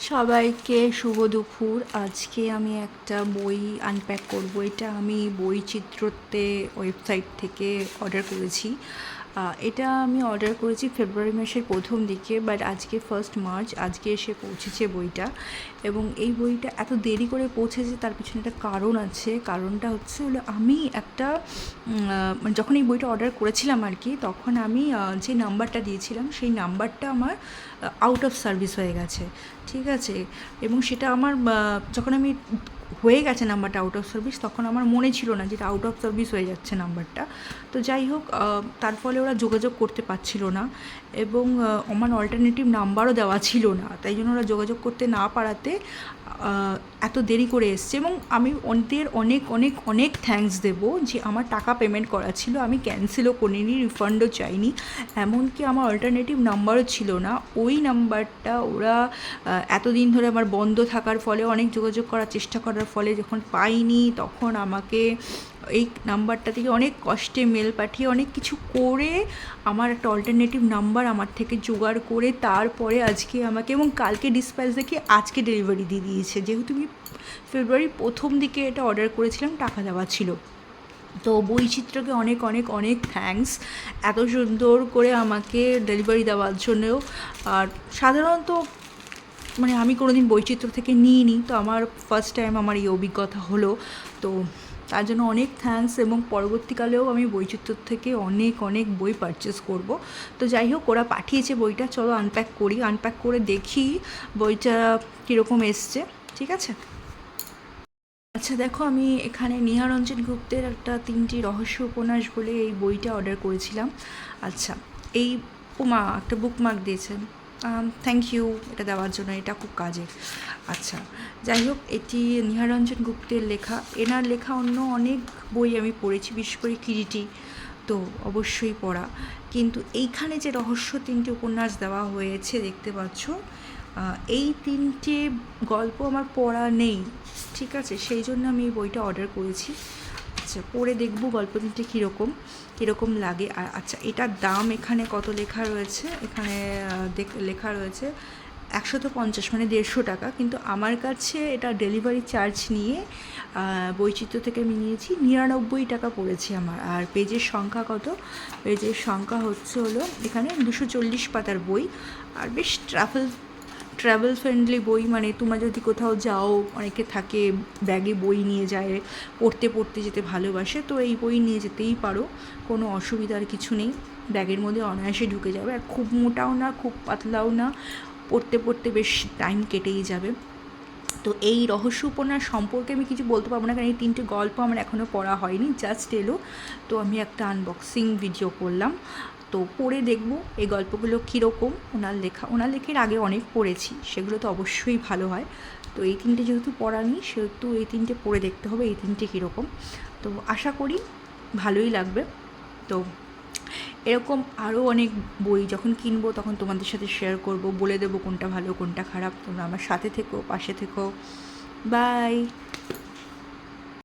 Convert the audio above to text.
সবাইকে শুভ দুপুর। আজকে আমি একটা বই আনপ্যাক করব। এটা আমি বইচিত্রতে ওয়েবসাইট থেকে অর্ডার করেছি। এটা আমি অর্ডার করেছি ফেব্রুয়ারি মাসের প্রথম দিকে, বাট আজকে 1 মার্চ, আজকে এসে পৌঁছেছে বইটা। এবং এই বইটা এত দেরি করে পৌঁছেছে তার পিছনে একটা কারণ আছে। কারণটা হলো আমি একটা মানে যখন এই বইটা অর্ডার করেছিলাম আর কি, তখন আমি যে নাম্বারটা দিয়েছিলাম সেই নাম্বারটা আমার আউট অফ সার্ভিস হয়ে গেছে। ঠিক আছে? এবং সেটা আমার যখন আমি হয়ে গেছে নাম্বারটা আউট অফ সার্ভিস, তখন আমার মনে ছিল না যেটা আউট অফ সার্ভিস হয়ে যাচ্ছে নাম্বারটা। তো যাই হোক, তার ফলে ওরা যোগাযোগ করতে পারছিল না এবং আমার অল্টারনেটিভ নাম্বারও দেওয়া ছিল না, তাই জন্য ওরা যোগাযোগ করতে না পারাতে এত দেরি করে এসছে। এবং আমি ওদের অনেক অনেক অনেক থ্যাঙ্কস দেবো যে আমার টাকা পেমেন্ট করা ছিল, আমি ক্যান্সেলও করিনি, রিফান্ডও চাইনি, এমনকি আমার অল্টারনেটিভ নাম্বারও ছিল না। ওই নাম্বারটা ওরা এতদিন ধরে আমার বন্ধ থাকার ফলে, অনেক যোগাযোগ করার চেষ্টা করার ফলে যখন পাইনি, তখন আমাকে এই নাম্বারটা থেকে অনেক কষ্টে মেল পাঠিয়ে অনেক কিছু করে আমার একটা অল্টারনেটিভ নাম্বার আমার থেকে জোগাড় করে তারপরে আজকে আমাকে, এবং কালকে ডিসপ্যাচ দেখে আজকে ডেলিভারি দিয়ে দিয়েছে। যেহেতু আমি ফেব্রুয়ারির প্রথম দিকে এটা অর্ডার করেছিলাম, টাকা দেওয়া ছিল। তো বৈচিত্র্যকে অনেক অনেক অনেক থ্যাঙ্কস এত সুন্দর করে আমাকে ডেলিভারি দেওয়ার জন্যও। আর সাধারণত মানে আমি কোনো দিন বৈচিত্র্য থেকে নিইনি, তো আমার ফার্স্ট টাইম আমার এই অভিজ্ঞতা হলো। তো তার জন্য অনেক থ্যাঙ্কস, এবং পরবর্তীকালেও আমি বৈচিত্র্য থেকে অনেক অনেক বই পারচেস করব। তো যাই হোক, ওরা পাঠিয়েছে বইটা, চলো আনপ্যাক করি, আনপ্যাক করে দেখি বইটা কীরকম এসছে। ঠিক আছে? আচ্ছা দেখো, আমি এখানে নিহারঞ্জন গুপ্তের একটা 3টি রহস্য উপন্যাস বলে এই বইটা অর্ডার করেছিলাম। আচ্ছা, এই একটা বুকমার্ক দিয়েছেন, থ্যাংক ইউ এটা দেওয়ার জন্য, এটা খুব কাজের। আচ্ছা, যাই হোক, এটি নিহারঞ্জন গুপ্তের লেখা। এনার লেখা অন্য অনেক বই আমি পড়েছি, বিশেষ করে কিরিটি তো অবশ্যই পড়া, কিন্তু এইখানে যে রহস্য 3টি উপন্যাস দেওয়া হয়েছে দেখতে পাচ্ছ, এই 3টে গল্প আমার পড়া নেই। ঠিক আছে, সেই জন্য আমি এই বইটা অর্ডার করেছি। আচ্ছা, পড়ে দেখব গল্প 3টে কীরকম লাগে। আর আচ্ছা, এটার দাম এখানে কত লেখা রয়েছে, এখানে লেখা রয়েছে 150, মানে 150 টাকা, কিন্তু আমার কাছে এটা ডেলিভারি চার্জ নিয়ে বৈচিত্র্য থেকে আমি নিয়েছি 99 টাকা পড়েছে আমার। আর পেজের সংখ্যা কত? পেজের সংখ্যা হলো এখানে 240 পাতার বই। আর বেশ ট্রাভেল ফ্রেন্ডলি বই, মানে তোমরা যদি কোথাও যাও, অনেকে থাকে ব্যাগে বই নিয়ে যায়, পড়তে যেতে ভালোবাসে, তো এই বই নিয়ে যেতেই পারো, কোনো অসুবিধার কিছু নেই, ব্যাগের মধ্যে অনায়াসে ঢুকে যাবে। আর খুব মোটাও না, খুব পাতলাও না, পড়তে বেশ টাইম কেটেই যাবে। তো এই রহস্য উপন্যাস সম্পর্কে আমি কিছু বলতে পারবো না, কারণ এই 3টে গল্প আমার এখনও পড়া হয়নি, জাস্ট এলো, তো আমি একটা আনবক্সিং ভিডিও করলাম। তো পড়ে দেখব এই গল্পগুলো কীরকম। ওনার লেখার আগে অনেক পড়েছি, সেগুলো তো অবশ্যই ভালো হয়। তো এই 3টে যেহেতু পড়া নেই, সেহেতু এই 3টে পড়ে দেখতে হবে এই 3টে কীরকম। তো আশা করি ভালোই লাগবে। তো এরকম আরও অনেক বই যখন কিনবো তখন তোমাদের সাথে শেয়ার করব, বলে দেবো কোনটা ভালো কোনটা খারাপ। তোমরা আমার সাথে থেকো, পাশে থেকো। বাই।